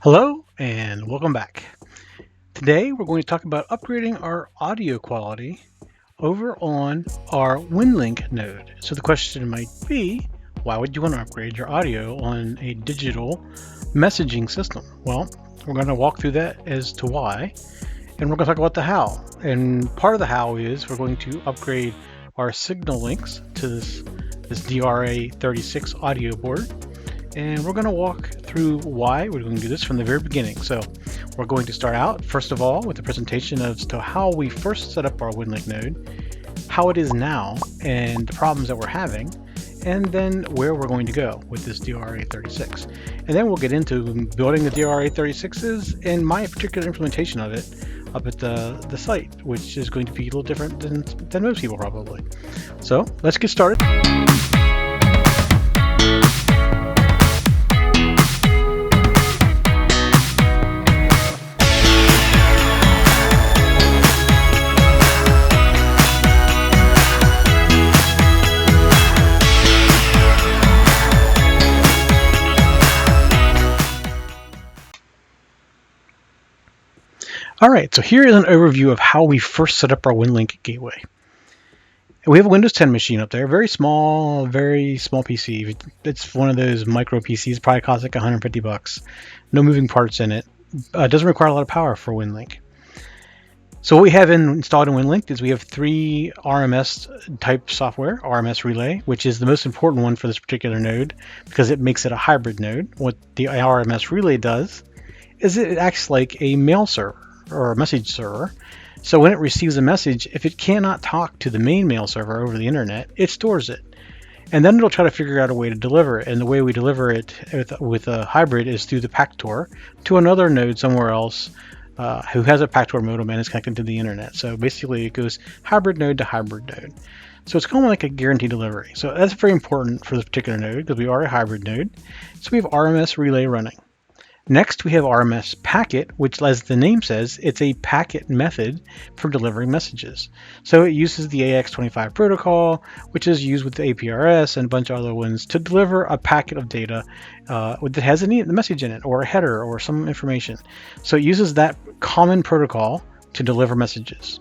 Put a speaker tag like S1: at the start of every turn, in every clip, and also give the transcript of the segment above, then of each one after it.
S1: Hello and welcome back. Today we're going to talk about upgrading our audio quality over on our Winlink node. So the question might be, why would you want to upgrade your audio on a digital messaging system? Well, we're going to walk through that as to why, and we're going to talk about the how. And part of the how is we're going to upgrade our signal links to this DRA-36 audio board. And we're going to walk through why we're going to do this from the very beginning. So we're going to start out, first of all, with a presentation as to how we first set up our Winlink node, how it is now, and the problems that we're having, and then where we're going to go with this DRA-36. And then we'll get into building the DRA-36s and my particular implementation of it up at the site, which is going to be a little different than most people probably. So let's get started. All right, so here is an overview of how we first set up our Winlink gateway. We have a Windows 10 machine up there, very small PC. It's one of those micro PCs, probably costs like $150. No moving parts in it. Doesn't require a lot of power for Winlink. So what we have installed in Winlink is we have 3 RMS type software, RMS Relay, which is the most important one for this particular node because it makes it a hybrid node. What the RMS Relay does is it acts like a mail server or a message server. So when it receives a message, if it cannot talk to the main mail server over the internet, it stores it. And then it'll try to figure out a way to deliver it. And the way we deliver it with a hybrid is through the Pactor to another node somewhere else who has a Pactor modem and is connected to the internet. So basically it goes hybrid node to hybrid node. So it's kind of like a guaranteed delivery. So that's very important for this particular node because we are a hybrid node. So we have RMS Relay running. Next, we have RMS Packet, which, as the name says, it's a packet method for delivering messages. So it uses the AX25 protocol, which is used with the APRS and a bunch of other ones to deliver a packet of data that has a message in it, or a header, or some information. So it uses that common protocol to deliver messages.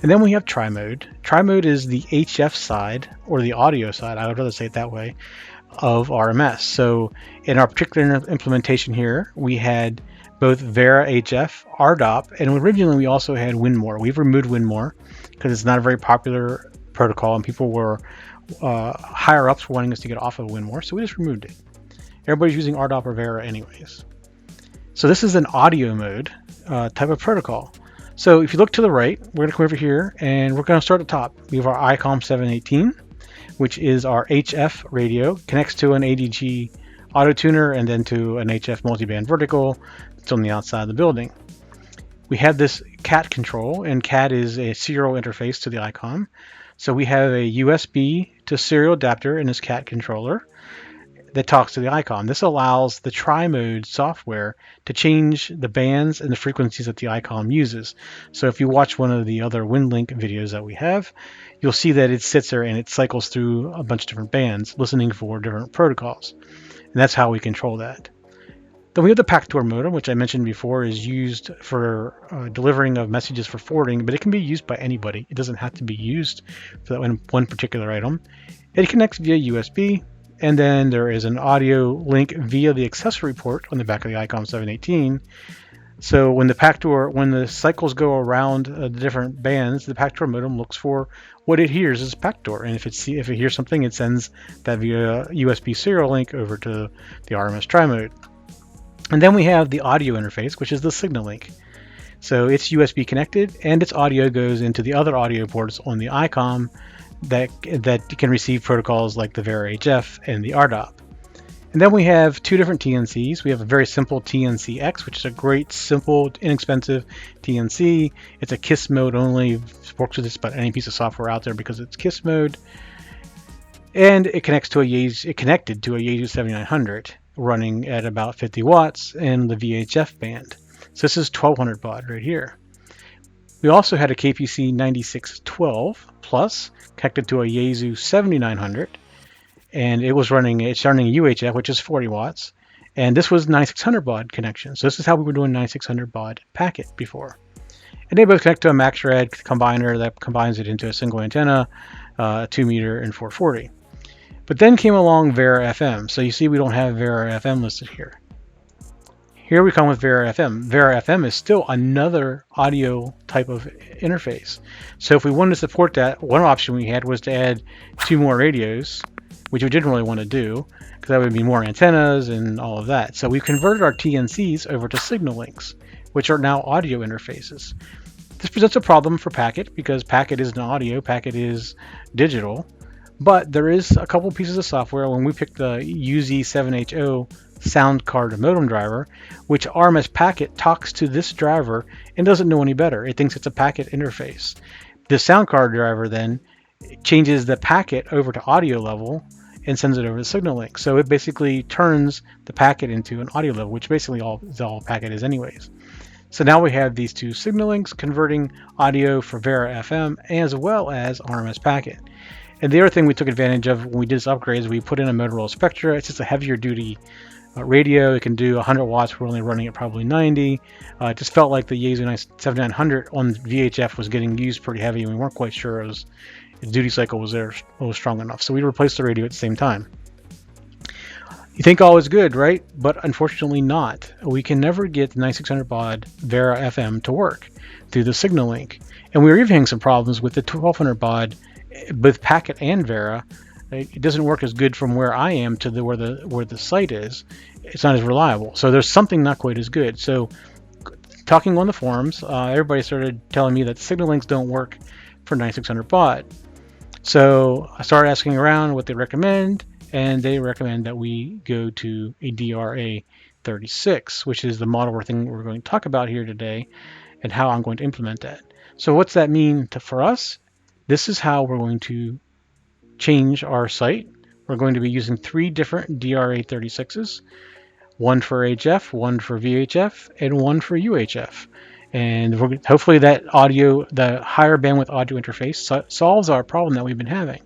S1: And then we have tri-mode. Tri-mode is the HF side, or the audio side, I would rather say it that way, of RMS. So in our particular implementation here, we had both Vera HF, RDOP, and originally we also had WinMore. We've removed WinMore because it's not a very popular protocol and people were higher ups were wanting us to get off of WinMore, so we just removed it. Everybody's using RDOP or Vera anyways. So this is an audio mode type of protocol. So if you look to the right, we're going to come over here and we're going to start at the top. We have our ICOM 718, which is our HF radio, connects to an ADG auto tuner and then to an HF multiband vertical. It's on the outside of the building. We have this CAT control, and CAT is a serial interface to the ICOM. So we have a USB to serial adapter in this CAT controller that talks to the ICOM. This allows the tri-mode software to change the bands and the frequencies that the ICOM uses. So if you watch one of the other Winlink videos that we have, you'll see that it sits there and it cycles through a bunch of different bands, listening for different protocols. And that's how we control that. Then we have the Pactor modem, which I mentioned before is used for delivering of messages for forwarding, but it can be used by anybody. It doesn't have to be used for that one particular item. It connects via USB. And then there is an audio link via the accessory port on the back of the ICOM 718. So when the cycles go around the different bands, the Pactor modem looks for what it hears as Pactor. And if it hears something, it sends that via USB serial link over to the RMS tri-mode. And then we have the audio interface, which is the signal link. So it's USB connected and its audio goes into the other audio ports on the ICOM that can receive protocols like the Vera HF and the RDOP. And then we have 2 different TNCs. We have a very simple TNC-X, which is a great, simple, inexpensive TNC. It's a KISS mode only. Works with just about any piece of software out there because it's KISS mode. And it connected to a Yaesu 7900 running at about 50 watts in the VHF band. So this is 1200 baud right here. We also had a KPC 9612 Plus connected to a Yaesu 7900, and it's running UHF, which is 40 watts, And this was 9600 baud connection. So this is how we were doing 9600 baud packet before. And they both connect to a max-red combiner that combines it into a single antenna, 2 meter and 440. But then came along Vera FM. So you see we don't have Vera FM listed here. Here we come with Vera FM. Vera FM is still another audio type of interface. So if we wanted to support that, one option we had was to add 2 more radios, which we didn't really want to do, because that would be more antennas and all of that. So we converted our TNCs over to signal links, which are now audio interfaces. This presents a problem for Packet, because Packet isn't audio, Packet is digital. But there is a couple pieces of software. When we picked the UZ7HO sound card modem driver, which RMS Packet talks to this driver and doesn't know any better. It thinks it's a Packet interface. The sound card driver then changes the packet over to audio level and sends it over to signal link. So it basically turns the packet into an audio level, which basically all packet is anyways. So now we have these 2 signal links converting audio for Vera FM as well as RMS Packet. And the other thing we took advantage of when we did this upgrade is we put in a Motorola Spectra. It's just a heavier duty radio. It can do 100 watts. We're only running at probably 90. It just felt like the Yaesu 7900 on VHF was getting used pretty heavy, and we weren't quite sure its duty cycle was strong enough. So we replaced the radio at the same time. You think all is good, right? But unfortunately not. We can never get the 9600 baud Vera FM to work through the signal link. And we were even having some problems with the 1200 baud with Packet and Vera. It doesn't work as good from where I am to where the site is. It's not as reliable. So there's something not quite as good. So talking on the forums, everybody started telling me that signal links don't work for 9600 baud. So I started asking around what they recommend, and they recommend that we go to a DRA-36, which is the model we're going to talk about here today, and how I'm going to implement that. So what's that mean for us? This is how we're going to change our site. We're going to be using 3 different DRA-36s, one for HF, one for VHF, and one for UHF. And hopefully that the higher bandwidth audio interface solves our problem that we've been having.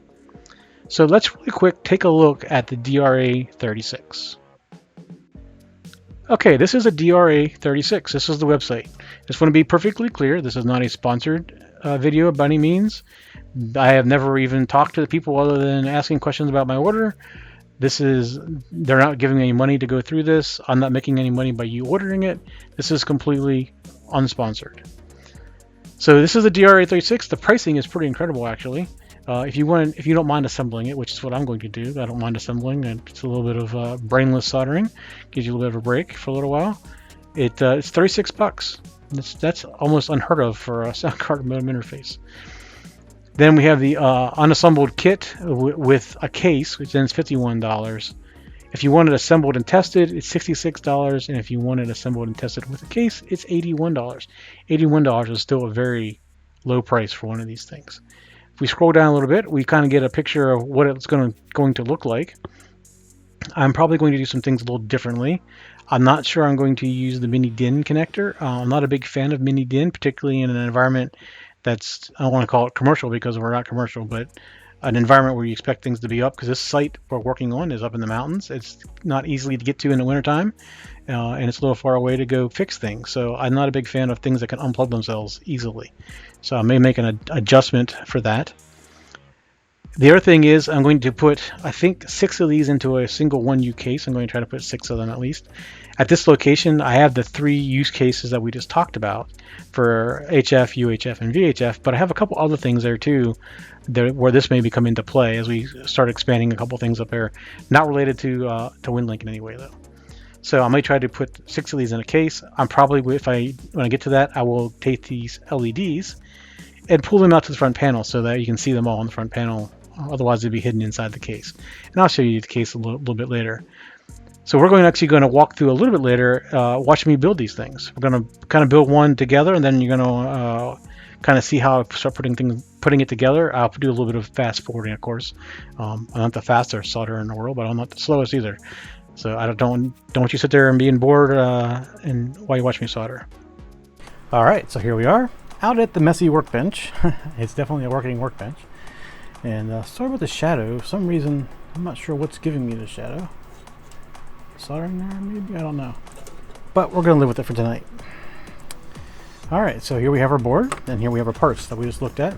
S1: So let's really quick take a look at the DRA-36. Okay, this is a DRA-36. This is the website. Just want to be perfectly clear, this is not a sponsored video by any means. I have never even talked to the people other than asking questions about my order. They're not giving me any money to go through this. I'm not making any money by you ordering it. This is completely unsponsored. So this is the DRA-36. The pricing is pretty incredible, actually. If you don't mind assembling it, which is what I'm going to do, I don't mind assembling. It's a little bit of brainless soldering. Gives you a little bit of a break for a little while. It's $36. That's almost unheard of for a sound card modem interface. Then we have the unassembled kit with a case, which then is $51. If you want it assembled and tested, it's $66, and if you want it assembled and tested with a case, it's $81. $81 is still a very low price for one of these things. If we scroll down a little bit, we kind of get a picture of what it's going to look like. I'm probably going to do some things a little differently. I'm not sure I'm going to use the mini DIN connector. I'm not a big fan of mini DIN, particularly in an environment that's, I don't want to call it commercial because we're not commercial, but an environment where you expect things to be up, because this site we're working on is up in the mountains. It's not easily to get to in the wintertime, and it's a little far away to go fix things. So I'm not a big fan of things that can unplug themselves easily. So I may make an adjustment for that. The other thing is I'm going to put, I think, 6 of these into a single 1U case. I'm going to try to put 6 of them at least. At this location, I have the 3 use cases that we just talked about for HF, UHF, and VHF, but I have a couple other things there too where this may come into play as we start expanding a couple things up there, not related to Winlink in any way though. So I may try to put 6 of these in a case. I'm probably, when I get to that, I will take these LEDs and pull them out to the front panel so that you can see them all on the front panel. Otherwise, they'd be hidden inside the case. And I'll show you the case a little bit later. So we're actually going to walk through a little bit later, watch me build these things. We're going to kind of build one together, and then you're going to kind of see how I start putting it together. I'll do a little bit of fast forwarding, of course. I'm not the fastest solderer in the world, but I'm not the slowest either. So I don't want you to sit there and being bored and while you watch me solder. All right, so here we are out at the messy workbench. It's definitely a working workbench. And sorry about the shadow. For some reason, I'm not sure what's giving me the shadow. soldering there, maybe? I don't know. But we're going to live with it for tonight. Alright, so here we have our board, and here we have our parts that we just looked at.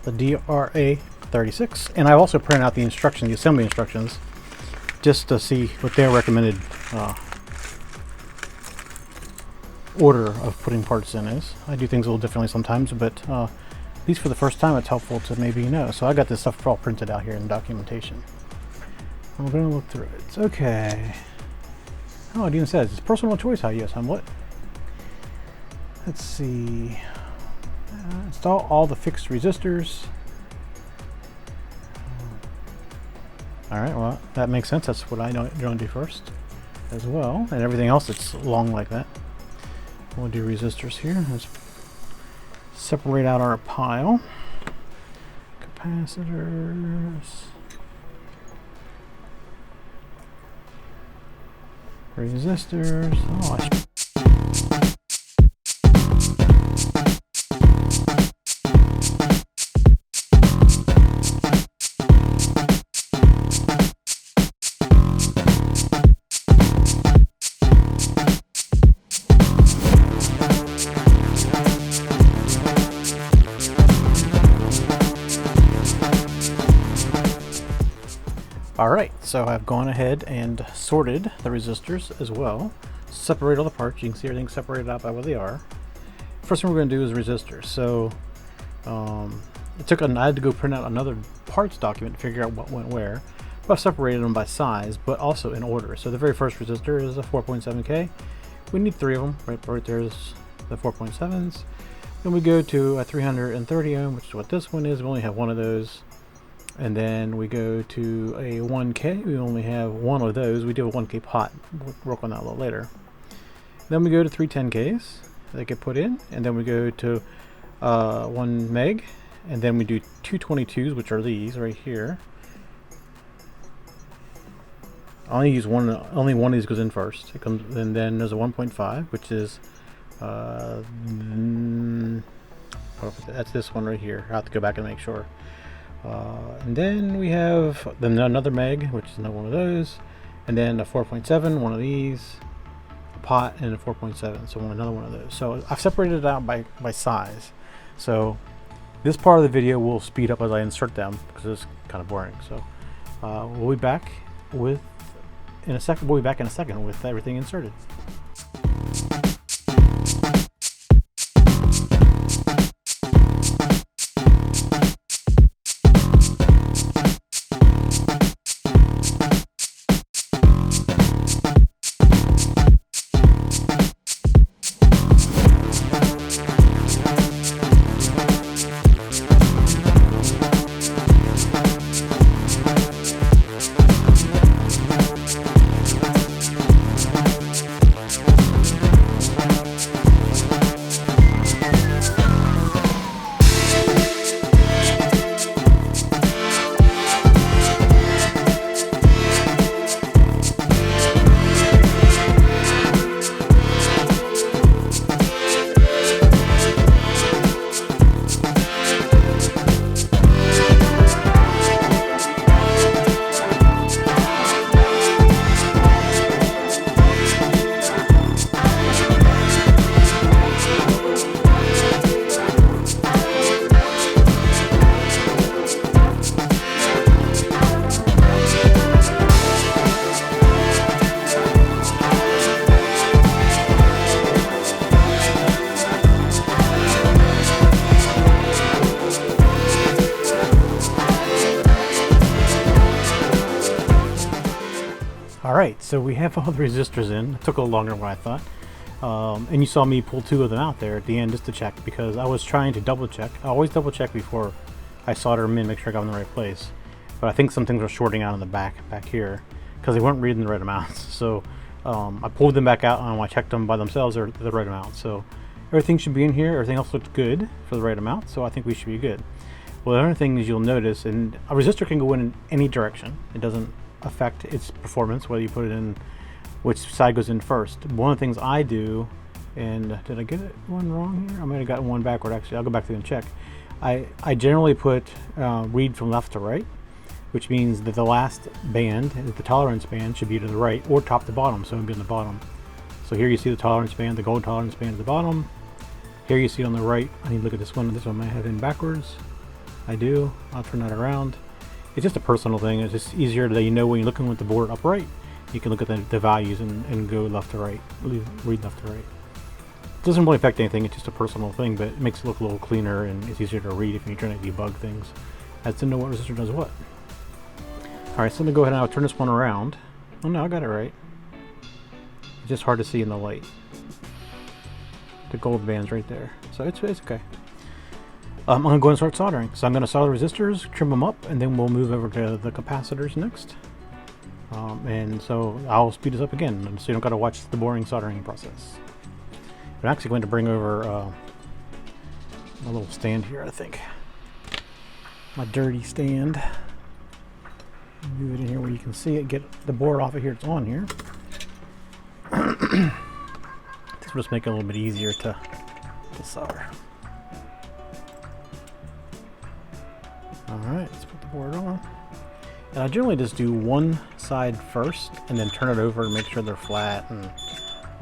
S1: The DRA-36, and I also printed out the instructions, the assembly instructions, just to see what their recommended order of putting parts in is. I do things a little differently sometimes, but at least for the first time it's helpful to maybe know. So I got this stuff all printed out here in documentation. And we're going to look through it. It's okay. Oh, it even says it's personal choice how you assemble it. Let's see. Install all the fixed resistors. Alright, well, that makes sense. That's what I don't do first as well. And everything else that's long like that. We'll do resistors here. Let's separate out our pile. Capacitors. Resistors. Oh, Alright, so I've gone ahead and sorted the resistors as well. Separate all the parts. You can see everything separated out by what they are. First thing we're going to do is resistors. So I had to go print out another parts document to figure out what went where. But I've separated them by size, but also in order. So the very first resistor is a 4.7K. We need 3 of them. Right there's the 4.7s. Then we go to a 330 ohm, which is what this one is. We only have one of those. And then we go to a 1K. We only have one of those. We do a 1K pot. We'll work on that a little later. Then we go to 310Ks that get put in. And then we go to 1 meg. And then we do 222s, which are these right here. I only use one. Only one of these goes in first. It comes, and then there's a 1.5, which is that's this one right here. I have to go back and make sure. And then we have another meg, which is another one of those, and then a 4.7, one of these, a pot, and a 4.7, so another one of those. So I've separated it out by size. So this part of the video will speed up as I insert them because it's kind of boring. So we'll be back in a second with everything inserted. Alright, so we have all the resistors in. It took a little longer than what I thought. And you saw me pull 2 of them out there at the end just to check, because I was trying to double check. I always double check before I solder them in, make sure I got them in the right place. But I think some things were shorting out in the back here because they weren't reading the right amounts. So I pulled them back out and I checked them by themselves, they're the right amount. So everything should be in here. Everything else looked good for the right amount, so I think we should be good. Well, the other thing is you'll notice, and a resistor can go in any direction. It doesn't affect its performance whether you put it in which side goes in first. One of the things I do, and did I get one wrong here? I might have gotten one backward actually. I'll go back through and check. I generally put read from left to right, which means that the last band, the tolerance band, should be to the right or top to bottom, so it would be on the bottom. So here you see the tolerance band, the gold tolerance band at the bottom. Here you see on the right, I need to look at this one might have in backwards. I do, I'll turn that around. It's just a personal thing. It's just easier that you know when you're looking with the board upright, you can look at the values and go left to right, read left to right. It doesn't really affect anything, it's just a personal thing, but it makes it look a little cleaner and it's easier to read if you're trying to debug things, as to know what resistor does what. Alright, so let me go ahead and I'll turn this one around. Oh no, I got it right. It's just hard to see in the light. The gold band's right there, so it's okay. I'm going to go and start soldering. So I'm going to solder resistors, trim them up, and then we'll move over to the capacitors next. And so I'll speed this up again, so you don't got to watch the boring soldering process. I'm actually going to bring over a little stand here, I think. My dirty stand. Move it in here where you can see it. Get the board off of here. It's on here. This will just make it a little bit easier to solder. Alright, let's put the board on. And I generally just do one side first and then turn it over and make sure they're flat and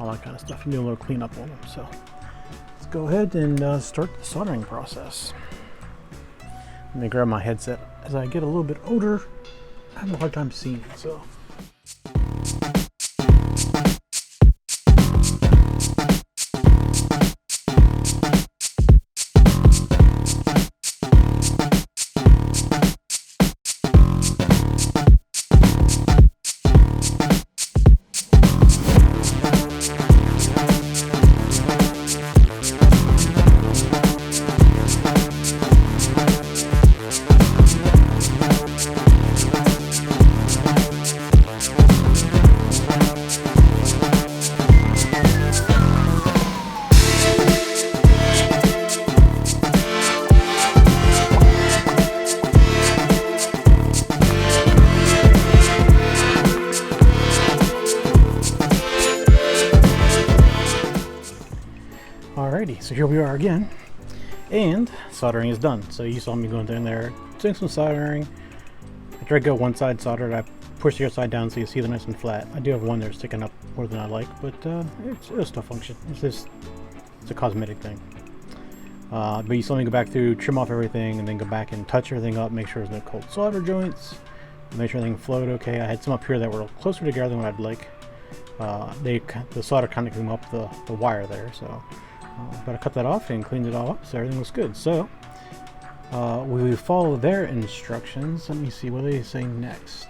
S1: all that kind of stuff and do a little cleanup on them. So let's go ahead and start the soldering process. Let me grab my headset. As I get a little bit older, I have a hard time seeing it, so. Alrighty, so here we are again, and soldering is done. So you saw me going in there, doing some soldering. I tried to go one side soldered, I pushed the other side down so you see they're nice and flat. I do have one there sticking up more than I like, but it'll still function. It's a cosmetic thing. But you saw me go back through, trim off everything, and then go back and touch everything up, make sure there's no cold solder joints, make sure everything flowed okay. I had some up here that were closer together than what I'd like. The solder kind of came up the wire there, so. But I cut that off and cleaned it all up, so everything was good. So we follow their instructions. Let me see, what are they saying next?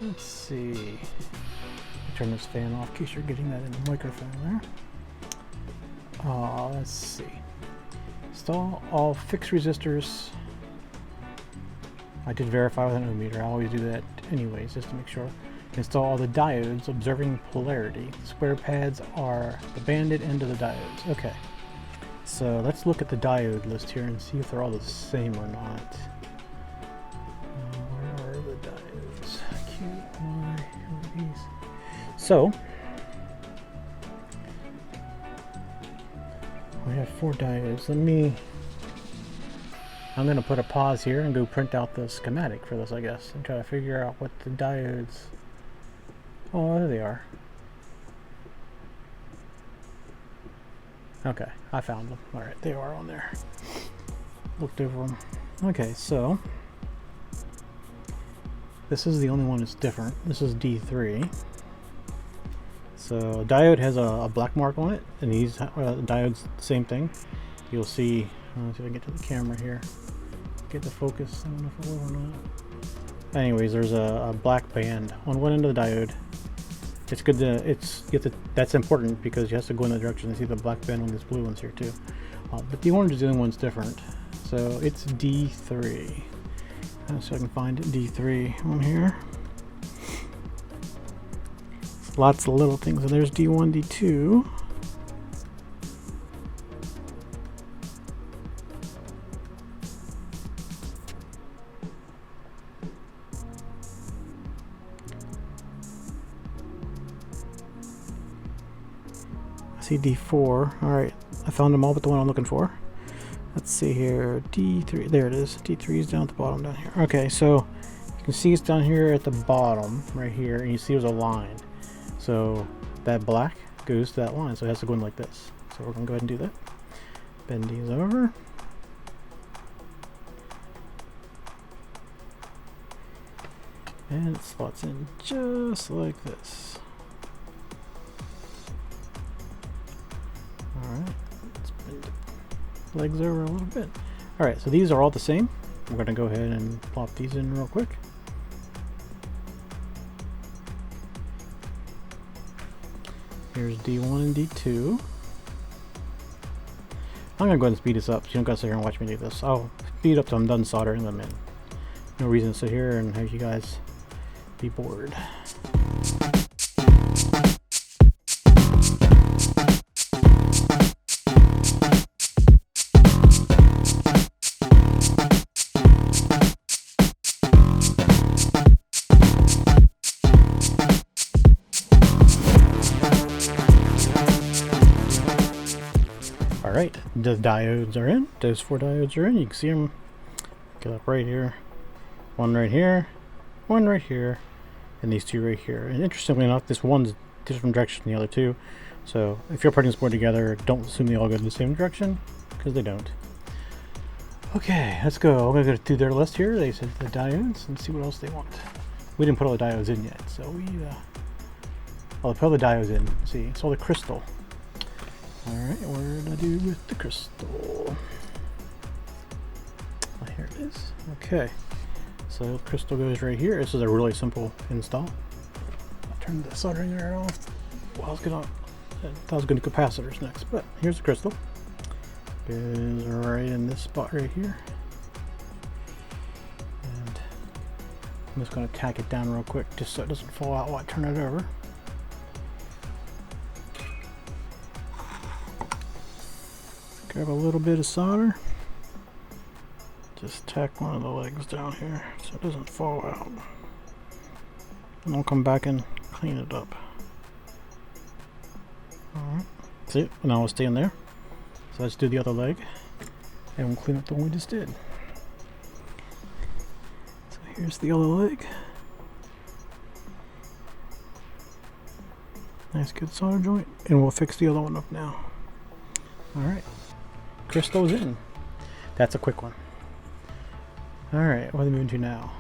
S1: Let's see. Let me turn this fan off in case you're getting that in the microphone there. Let's see. Install all fixed resistors. I did verify with an ohm meter. I always do that anyways, just to make sure. Install all the diodes, observing polarity. The square pads are the banded end of the diodes. Okay, so let's look at the diode list here and see if they're all the same or not. Where are the diodes? Q, Y, LEDs. So we have 4 diodes. I'm going to put a pause here and go print out the schematic for this, I guess, and try to figure out what the diodes. Oh, there they are. Okay, I found them. Alright, they are on there. Looked over them. Okay, so this is the only one that's different. This is D3. So diode has a black mark on it, and these diodes, same thing. You'll see. Let's see if I can get to the camera here. Get the focus. I don't know if it will or not. Anyways, there's a black band on one end of the diode. It's good to, that's important because you have to go in the direction and see the black band on these blue ones here too. But the orange is the only one's different. So it's D3. So I can find D3 on here. Lots of little things. And there's D1, D2. D4. Alright, I found them all but the one I'm looking for. let's see here, D3, there it is. D3 is down at the bottom down here. Okay, so you can see it's down here at the bottom right here, and you see there's a line. So that black goes to that line, so it has to go in like this. So we're gonna go ahead and do that. Bend these over. And it slots in just like this. Alright, let's bend the legs over a little bit. Alright, so these are all the same. We're going to go ahead and plop these in real quick. Here's D1 and D2. I'm going to go ahead and speed this up, so you don't got to sit here and watch me do this. I'll speed up till I'm done soldering them in. No reason to sit here and have you guys be bored. Alright, the diodes are in. Those 4 diodes are in. You can see them. Get up right here. One right here. One right here. And these 2 right here. And interestingly enough, this one's different direction than the other 2. So if you're putting this board together, don't assume they all go in the same direction, because they don't. Okay, let's go. I'm going to go through their list here. They said the diodes and see what else they want. We didn't put all the diodes in yet, so we I'll put all the diodes in. See, it's all the crystal. Alright, what did I do with the crystal? Oh, here it is. Okay, so the crystal goes right here. This is a really simple install. I'll turn the soldering iron off. Well, I was going to capacitors next, but here's the crystal. Goes right in this spot right here. And I'm just going to tack it down real quick just so it doesn't fall out while I turn it over. Grab a little bit of solder. Just tack one of the legs down here so it doesn't fall out. And I'll come back and clean it up. Alright. See it? Now it'll stay in there. So let's do the other leg. And we'll clean up the one we just did. So here's the other leg. Nice good solder joint. And we'll fix the other one up now. Alright. Crystal's in. That's a quick one. Alright, what are we moving to now?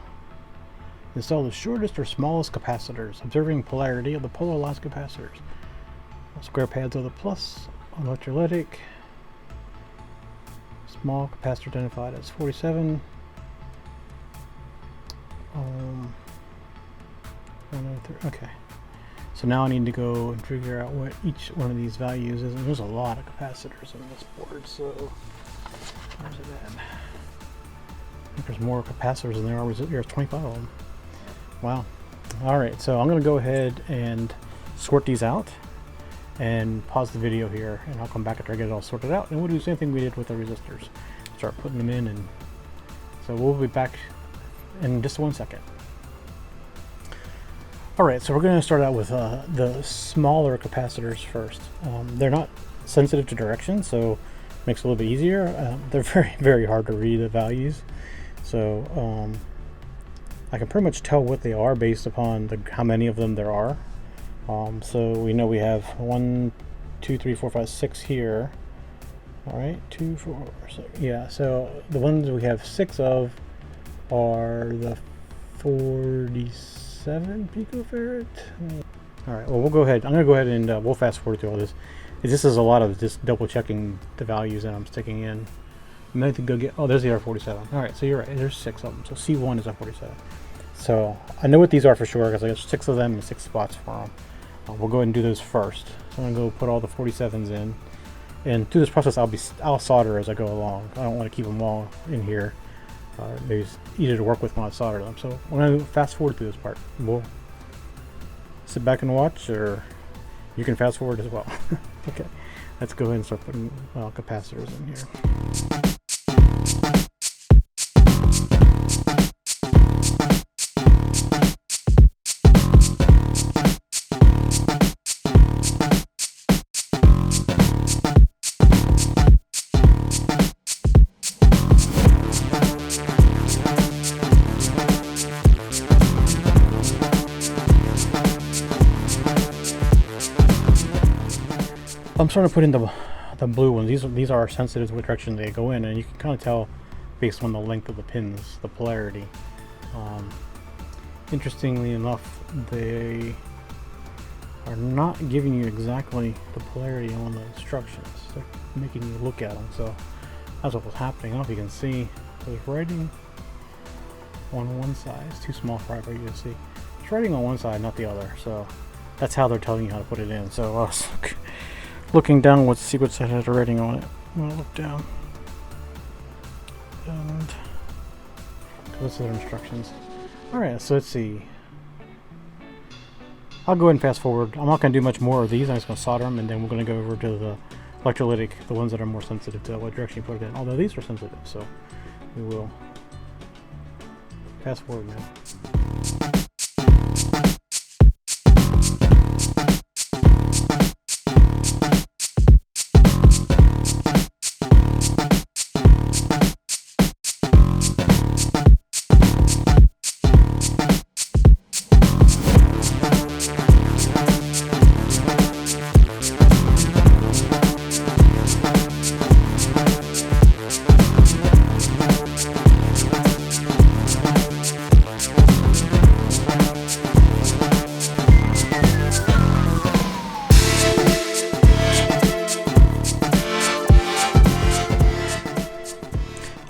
S1: Install the shortest or smallest capacitors, observing polarity of the polarized capacitors. Square pads of the plus, electrolytic. Small capacitor identified as 47. 103. Okay. So now I need to go and figure out what each one of these values is. And there's a lot of capacitors on this board, so where's it at? I think there's more capacitors than there are resistors. There's 25 of them. Wow. Alright, so I'm going to go ahead and sort these out and pause the video here, and I'll come back after I get it all sorted out, and we'll do the same thing we did with the resistors. Start putting them in, and so we'll be back in just 1 second. Alright, so we're going to start out with the smaller capacitors first. They're not sensitive to direction, so it makes it a little bit easier. They're very, very hard to read the values. So I can pretty much tell what they are based upon how many of them there are. So we know we have 1, 2, 3, 4, 5, 6 here. Alright, 2, 4, 6. Yeah, so the ones we have 6 of are the 47 picofarad. Alright, well, we'll go ahead. I'm going to go ahead and we'll fast forward through all this. This is a lot of just double checking the values that I'm sticking in. And then to go get, oh, there's the R47. Alright, so you're right, there's 6 of them. So C1 is R47. So I know what these are for sure because I got 6 of them and 6 spots for them. We'll go ahead and do those first. So I'm going to go put all the 47s in. And through this process, I'll solder as I go along. I don't want to keep them all in here. Maybe it's easier to work with when I solder them. So I'm going to fast forward through this part. We'll sit back and watch, or you can fast forward as well. Okay, let's go ahead and start putting capacitors in here. I'm starting to put in the blue ones. These are sensitive to what direction they go in, and you can kind of tell based on the length of the pins, the polarity. Interestingly enough, they are not giving you exactly the polarity on the instructions. They're making you look at them. So that's what was happening. I don't know if you can see. There's writing on one side. It's too small for you to see. It's writing on one side, not the other. So that's how they're telling you how to put it in. So I was looking down to see what side had the writing on it. I'm gonna look down, and those are their instructions. All right, so let's see. I'll go ahead and fast forward. I'm not going to do much more of these. I'm just going to solder them, and then we're going to go over to the electrolytic, the ones that are more sensitive to what direction you put it in. Although these are sensitive, so we will fast forward now.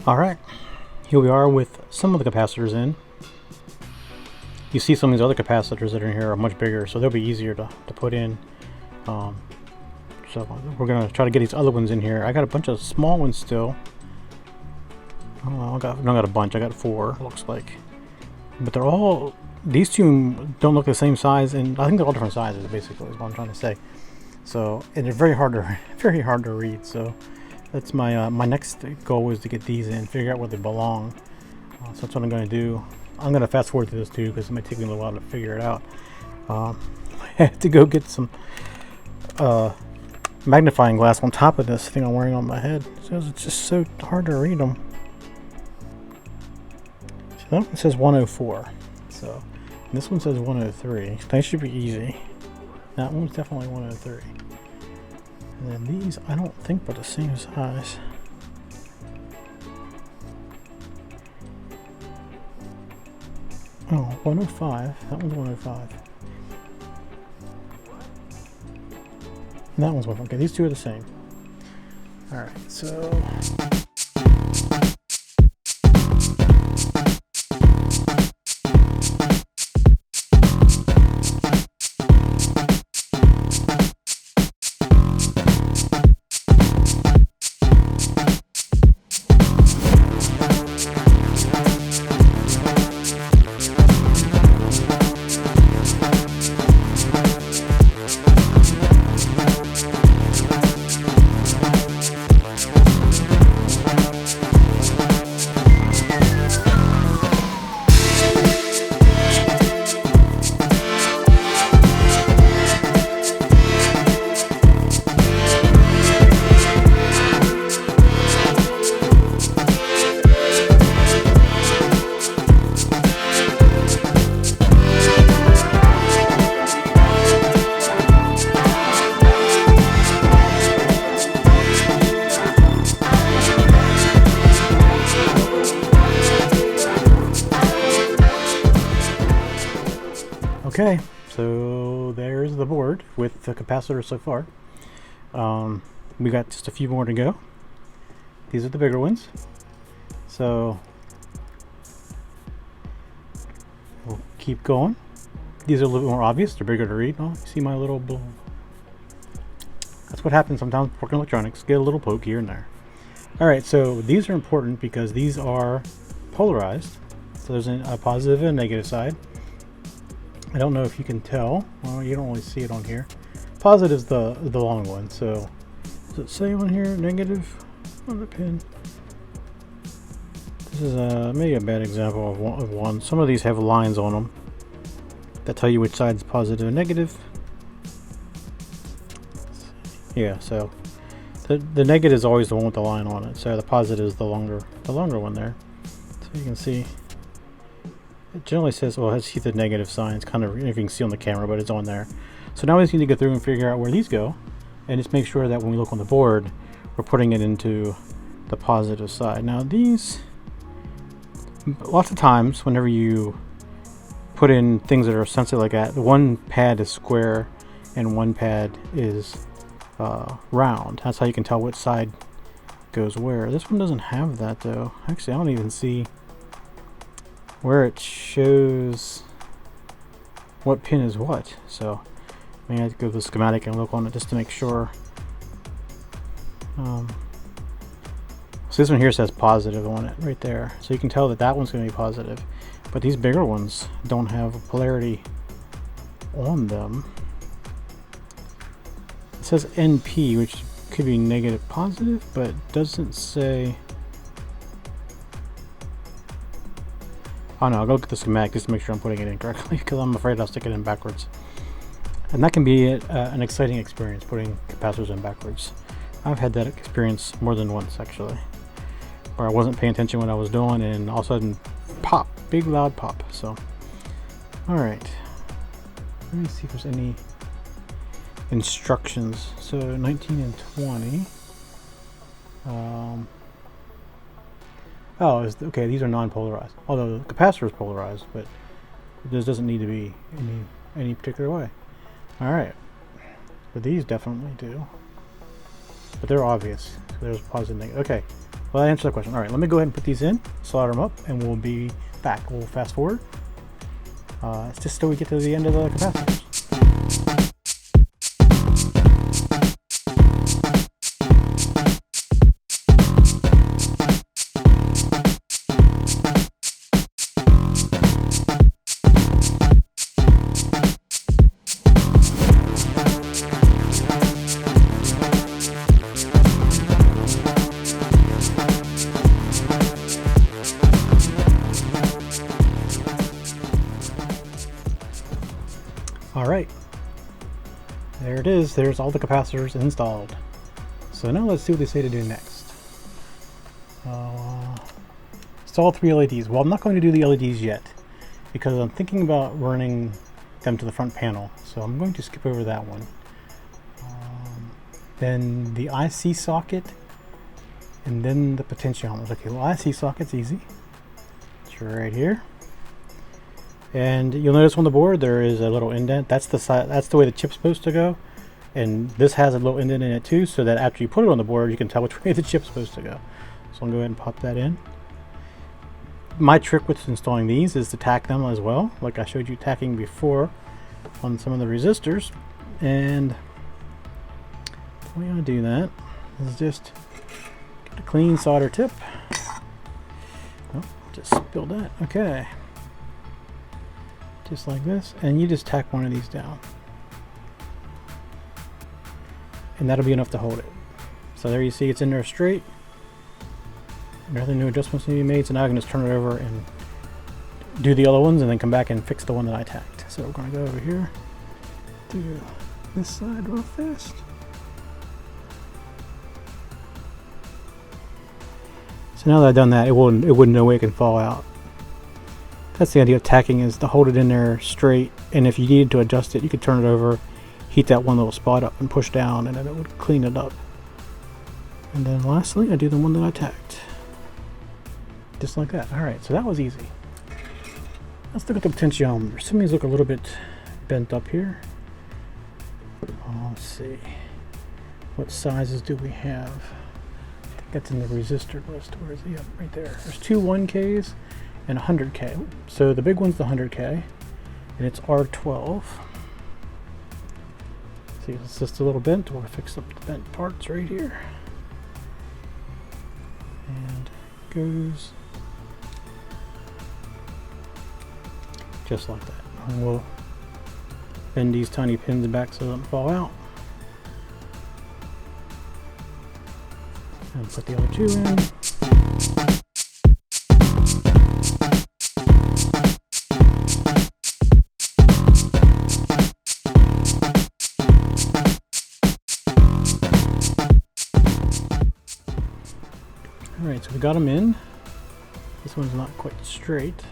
S1: Alright, here we are with some of the capacitors in. You see some of these other capacitors that are in here are much bigger, so they'll be easier to put in. So we're going to try to get these other ones in here. I got a bunch of small ones still. I got a bunch, I got 4, it looks like. But they're all, these two don't look the same size, and I think they're all different sizes, basically, is what I'm trying to say. So, and they're very hard to read, so that's my my next goal is to get these in, figure out where they belong. So that's what I'm going to do. I'm going to fast forward through this too because it might take me a little while to figure it out. I had to go get some magnifying glass on top of this thing I'm wearing on my head because it's just so hard to read them. So that one says 104. So this one says 103. They should be easy. That one's definitely 103. And then these, I don't think they're the same size. Oh, 105. That one's 105. And that one's 105. Okay, these two are the same. Alright, so okay, so there's the board with the capacitors so far. We got just a few more to go. These are the bigger ones. So we'll keep going. These are a little bit more obvious. They're bigger to read. Oh, you see my little blue. That's what happens sometimes working electronics. Get a little poke here and there. Alright, so these are important because these are polarized. So there's a positive and a negative side. I don't know if you can tell. Well, you don't really see it on here. Positive is the long one. So does it say on here negative on the pin? This is maybe a bad example of one. Some of these have lines on them that tell you which side is positive and negative. Yeah, so the negative is always the one with the line on it. So the positive is the longer one there. So you can see. It generally says, well, it has the negative signs, kind of, if you can see on the camera, but it's on there. So now we just need to go through and figure out where these go. and just make sure that when we look on the board, we're putting it into the positive side. Now these, lots of times whenever you put in things that are sensitive like that, one pad is square and one pad is round. That's how you can tell which side goes where. This one doesn't have that though. Actually, I don't even see where it shows what pin is what. So I have to go to the schematic and look on it just to make sure. So this one here says positive on it right there. So you can tell that that one's going to be positive. But these bigger ones don't have a polarity on them. It says NP, which could be negative positive, but it doesn't say. Oh no, I'll go look at the schematic just to make sure I'm putting it in correctly, because I'm afraid I'll stick it in backwards. And that can be an exciting experience, putting capacitors in backwards. I've had that experience more than once actually, where I wasn't paying attention what I was doing and all of a sudden pop, big loud pop. So alright, let me see if there's any instructions. So 19 and 20. Okay, these are non-polarized, although the capacitor is polarized, but this doesn't need to be any particular way. Alright, but these definitely do, but they're obvious. So there's positive and negative. Okay, well, that answers that question. Alright, let me go ahead and put these in, solder them up, and we'll be back. We'll fast forward. It's just till we get to the end of the capacitors. Alright, there it is. There's all the capacitors installed. So now let's see what they say to do next. Install 3 LEDs. Well, I'm not going to do the LEDs yet because I'm thinking about running them to the front panel. So I'm going to skip over that one. Then the IC socket and then the potentiometers. Okay, well, IC socket's easy. It's right here. And you'll notice on the board there is a little indent. That's the side. That's the way the chip's supposed to go. And this has a little indent in it too, so that after you put it on the board, you can tell which way the chip's supposed to go. So I'll go ahead and pop that in. My trick with installing these is to tack them as well, like I showed you tacking before on some of the resistors. And the way I do that is just get a clean solder tip. Oh, just spilled that. Okay. Just like this, and you just tack one of these down, and that'll be enough to hold it. So there you see it's in there straight. Nothing new adjustments need to be made, so now I can just turn it over and do the other ones and then come back and fix the one that I tacked. So we're going to go over here to this side real fast. So now that I've done that, it wouldn't no way it can fall out. That's the idea of tacking, is to hold it in there straight, and if you needed to adjust it, you could turn it over, heat that one little spot up and push down, and then it would clean it up. And then lastly, I do the one that I tacked. Just like that. Alright, so that was easy. Let's look at the potentiometer. Some of these look a little bit bent up here. Let's see. What sizes do we have? I think that's in the resistor list. Where is he? Yep, right there. There's two 1Ks. And 100K. So the big one's the 100K, and it's R12. See, it's just a little bent. We'll fix up the bent parts right here. And it goes just like that. And we'll bend these tiny pins back so they don't fall out. And put the other two in. Alright, so we got them in. This one's not quite straight.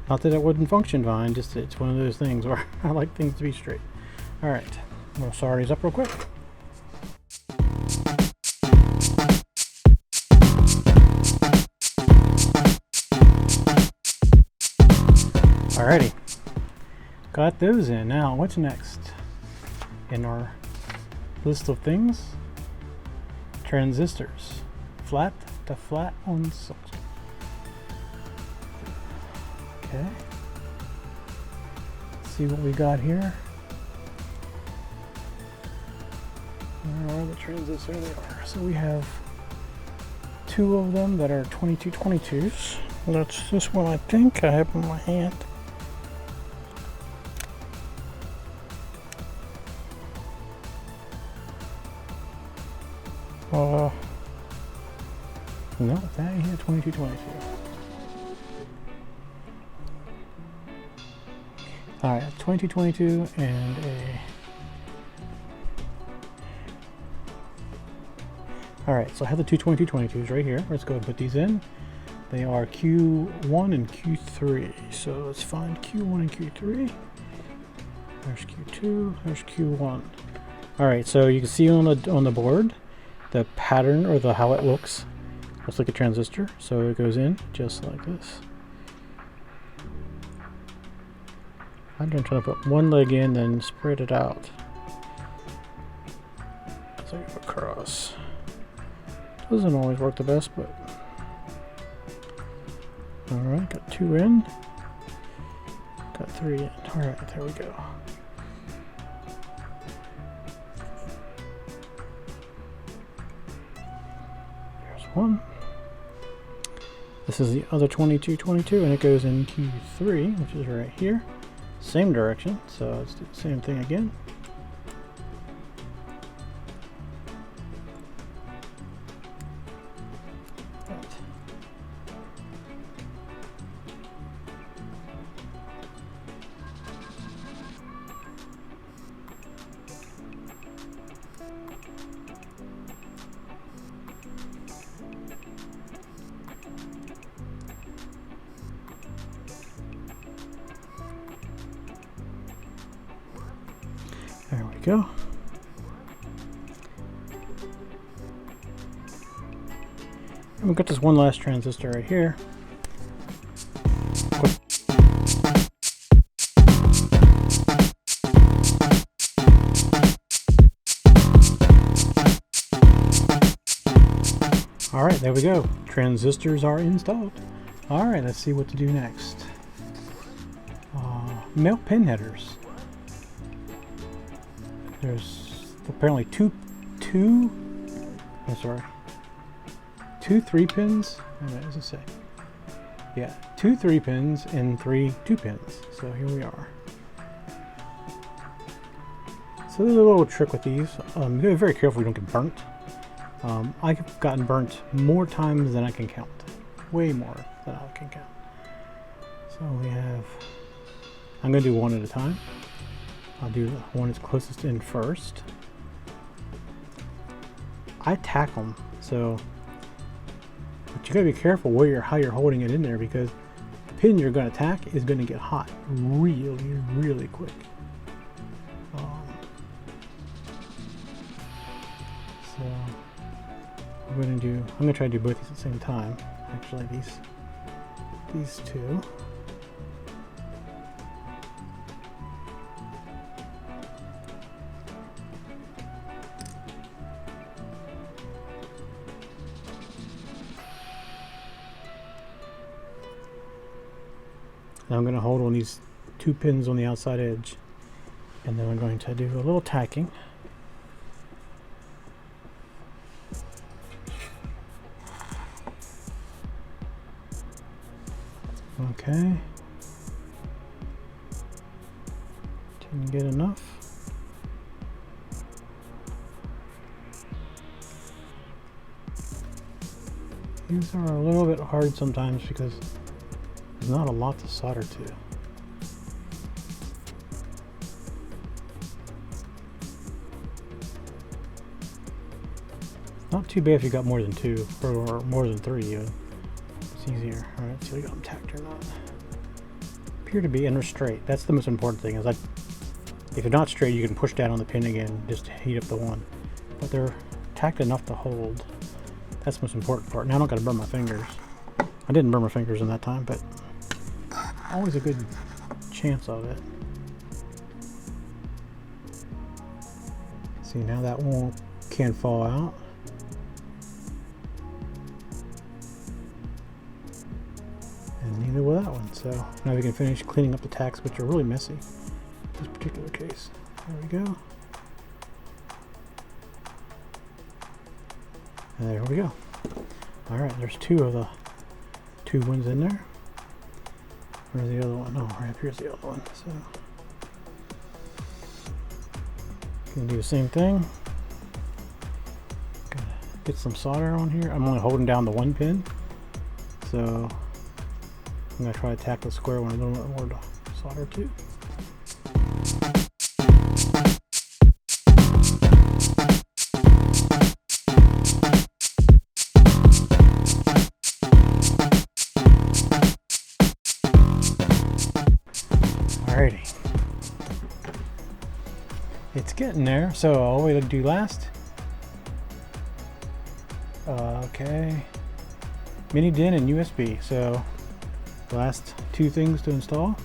S1: Not that it wouldn't function fine, just it's one of those things where I like things to be straight. Alright, I'm going to solder these up real quick. Alrighty, got those in. Now, what's next in our list of things? Transistors. Flat to flat on silicon. Okay. Let's see what we got here. Where are the transistors? There they are. So we have two of them that are 2222s. That's this one, I think. I have in my hand. No, that ain't here, 2222. Alright, 2222 and a... Alright, so I have the two 2222s right here. Let's go and put these in. They are Q1 and Q3. So let's find Q1 and Q3. There's Q2, there's Q1. Alright, so you can see on the board the pattern, or how it looks. Looks like a transistor, so it goes in just like this. I'm going to try to put one leg in, then spread it out. So I go across. Doesn't always work the best, but alright, got two in. Got three in. Alright, there we go. There's one. This is the other 2222, and it goes in Q3, which is right here. Same direction, so let's do the same thing again. Right. There we go. And we've got this one last transistor right here. Alright, there we go. Transistors are installed. Alright, let's see what to do next. Melt pin headers. There's apparently two 3 pins. What does it say? Yeah, 2 3 pins and 3 2 pins. So here we are. So there's a little trick with these. You gotta be very careful you don't get burnt. I've gotten burnt more times than I can count. Way more than I can count. So we have... I'm gonna do one at a time. I'll do the one that's closest in first. I tack them, so but you gotta be careful how you're holding it in there, because the pin you're gonna tack is gonna get hot really, really quick. So I'm gonna try to do both these at the same time. Actually, these two. Now I'm going to hold on these 2 pins on the outside edge, and then I'm going to do a little tacking. Okay. Didn't get enough. These are a little bit hard sometimes because there's not a lot to solder to. Not too bad if you got more than 2 or more than 3 even. It's easier. Alright, see if we got them tacked or not. Appear to be inner straight. That's the most important thing, is If they're not straight, you can push down on the pin again, just heat up the one. But they're tacked enough to hold. That's the most important part. Now I don't got to burn my fingers. I didn't burn my fingers in that time, but always a good chance of it. See, now that one can't fall out. And neither will that one. So now we can finish cleaning up the tacks, which are really messy in this particular case. There we go. And there we go. Alright, there's two of the two ones in there. Where's the other one? Oh, right up here's the other one. So gonna do the same thing. Gotta get some solder on here. I'm only holding down the one pin, so I'm gonna try to tack the square one a little bit more to solder to. Alrighty. It's getting there. So all we do last. Okay. Mini DIN and USB. So the last two things to install.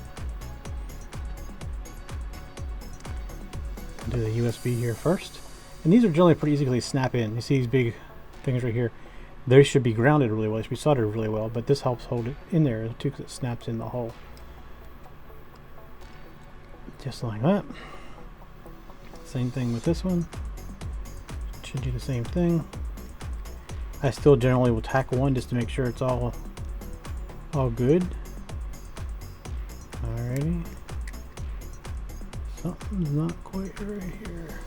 S1: Do the USB here first. And these are generally pretty easily snap in. You see these big things right here. They should be grounded really well. They should be soldered really well, but this helps hold it in there too because it snaps in the hole. Just like that. Same thing with this one. Should do the same thing. I still generally will tack one just to make sure it's all good. Alrighty. Something's not quite right here.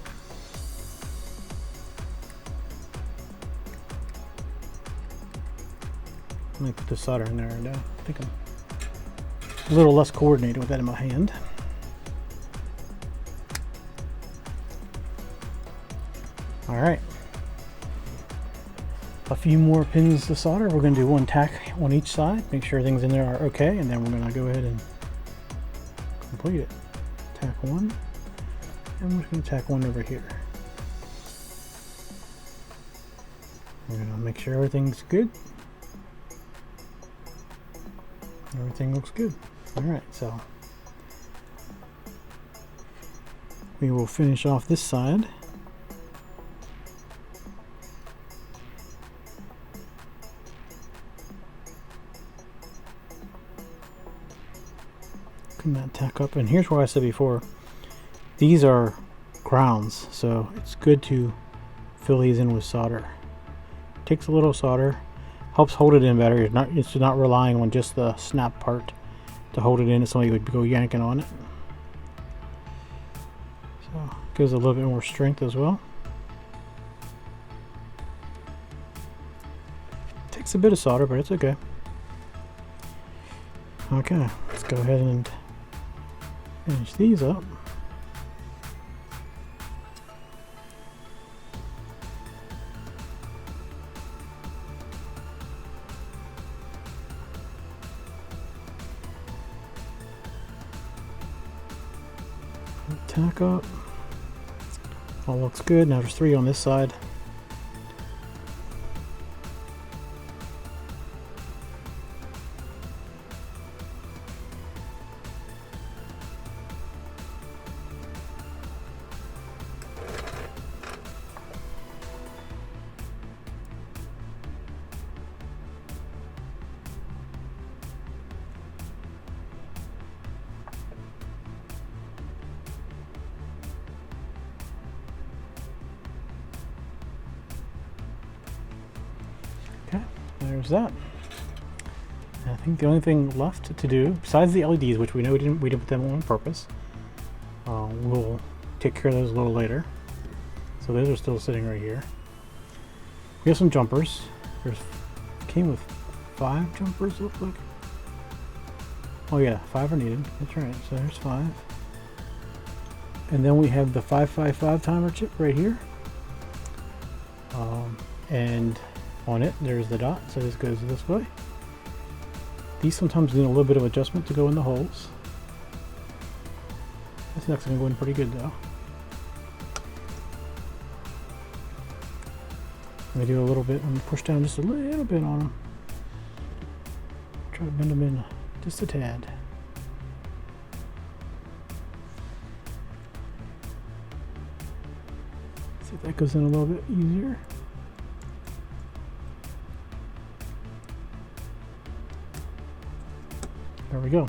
S1: Let me put the solder in there now. I think I'm a little less coordinated with that in my hand. Alright. A few more pins to solder. We're going to do one tack on each side, make sure things in there are okay, and then we're going to go ahead and complete it. Tack one, and we're just going to tack one over here. We're going to make sure everything's good. Everything looks good. Alright, so we will finish off this side. That tack up, and here's where I said before, these are grounds, so it's good to fill these in with solder. Takes a little solder, helps hold it in better. It's not relying on just the snap part to hold it in. If somebody would go yanking on it, so gives a little bit more strength as well. Takes a bit of solder, but it's okay. Okay, let's go ahead and finish these up. Tack up. All looks good. Now there's 3 on this side. Okay, there's that. I think the only thing left to do, besides the LEDs, which we know we didn't put them on purpose, we'll take care of those a little later. So those are still sitting right here. We have some jumpers. Came with 5 jumpers, look like. Oh yeah, 5 are needed. That's right. So there's 5. And then we have the 555 timer chip right here. And on it, there's the dot. So this goes this way. These sometimes need a little bit of adjustment to go in the holes. This next gonna go in pretty good though. I'm gonna do a little bit. I'm gonna push down just a little bit on them. Try to bend them in just a tad. See if that goes in a little bit easier. There we go.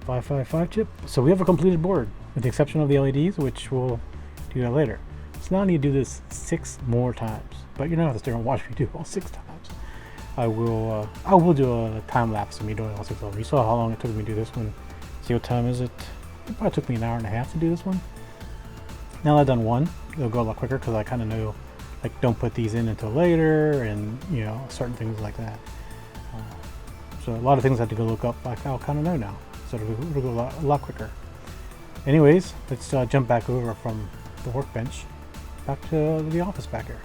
S1: 555 chip. So we have a completed board, with the exception of the LEDs, which we'll do that later. So now I need to do this 6 more times, but you don't have to stay and watch me do all 6 times. I will do a time lapse of me doing all 6 of them. You saw how long it took me to do this one. See what time is it? It probably took me an hour and a half to do this one. Now that I've done one, it'll go a lot quicker because I kind of know, like, don't put these in until later, and you know, certain things like that. So a lot of things I have to go look up. I'll kind of know now, so it'll go a lot quicker. Anyways, let's jump back over from the workbench back to the office back here.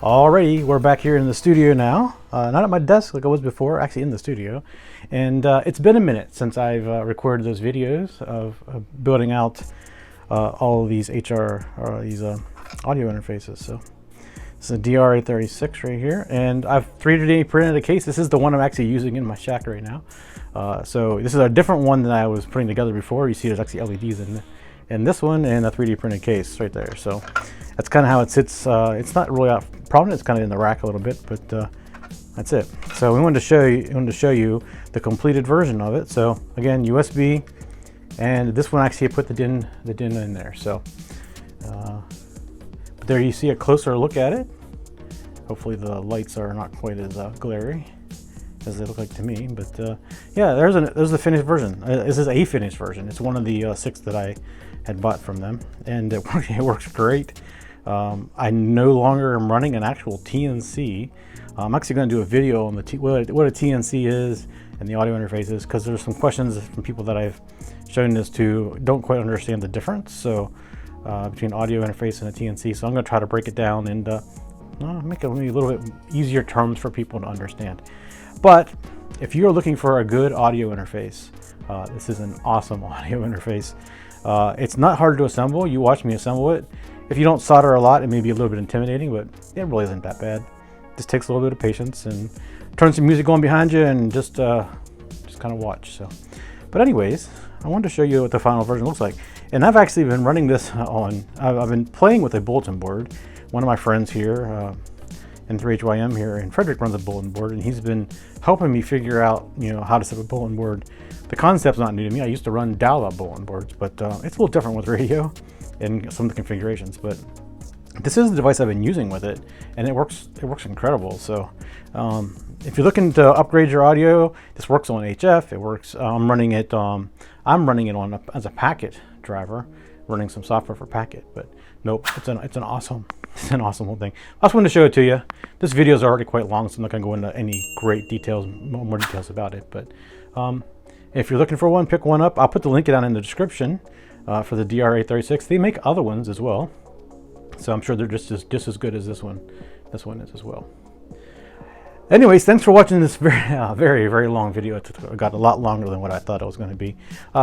S1: Alrighty, we're back here in the studio now. Not at my desk like I was before, actually in the studio. And it's been a minute since I've recorded those videos of building out all of these audio interfaces. So this is a DRA-36 right here, and I've 3D printed a case. This is the one I'm actually using in my shack right now. So this is a different one than I was putting together before. You see there's actually LEDs in this one and a 3D printed case right there. So that's kind of how it sits. It's not really out prominent. It's kind of in the rack a little bit, but that's it. So we wanted to show you the completed version of it. So again, USB, and this one actually put the DIN in there. So but there you see a closer look at it. Hopefully the lights are not quite as glary as they look like to me, but yeah, there's the finished version. This is a finished version. It's one of the 6 that I had bought from them, and it works great. I no longer am running an actual TNC. I'm actually going to do a video on what a TNC is and the audio interfaces, because there's some questions from people that I've shown this to don't quite understand the difference. So between audio interface and a TNC, so I'm going to try to break it down and make it a little bit easier terms for people to understand. But if you're looking for a good audio interface, this is an awesome audio interface. It's not hard to assemble. You watch me assemble it. If you don't solder a lot, it may be a little bit intimidating, but it really isn't that bad. Just takes a little bit of patience, and turn some music on behind you, and just kind of watch. So, but anyways, I wanted to show you what the final version looks like. And I've actually been running this on. I've been playing with a bulletin board. One of my friends here in 3HYM here in Frederick runs a bulletin board, and he's been helping me figure out, you know, how to set up a bulletin board. The concept's not new to me. I used to run dial-up bulletin boards, but it's a little different with radio and some of the configurations. But this is the device I've been using with it, and it works incredible. So if you're looking to upgrade your audio, this works on HF. It works. I'm running it on as a packet driver, running some software for packet. But nope, it's an awesome little thing. I just wanted to show it to you. This video is already quite long, so I'm not going to go into any great details, more details about it. But if you're looking for one, pick one up. I'll put the link down in the description for the DRA-36. They make other ones as well, so I'm sure they're just as good as this one. This one is as well. Anyways, thanks for watching this very long video. It got a lot longer than what I thought it was going to be.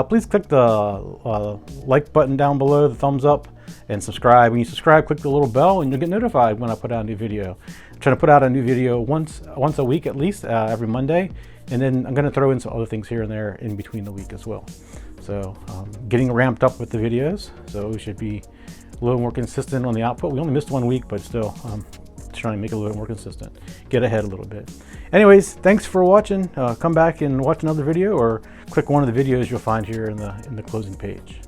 S1: Please click the like button down below, the thumbs up, and subscribe. When you subscribe, click the little bell, and you'll get notified when I put out a new video. I'm trying to put out a new video once a week at least, every Monday, and then I'm going to throw in some other things here and there in between the week as well. So getting ramped up with the videos, so we should be a little more consistent on the output. We only missed 1 week, but still trying to make it a little more consistent, get ahead a little bit. Anyways, thanks for watching. Come back and watch another video, or click one of the videos you'll find here in the closing page.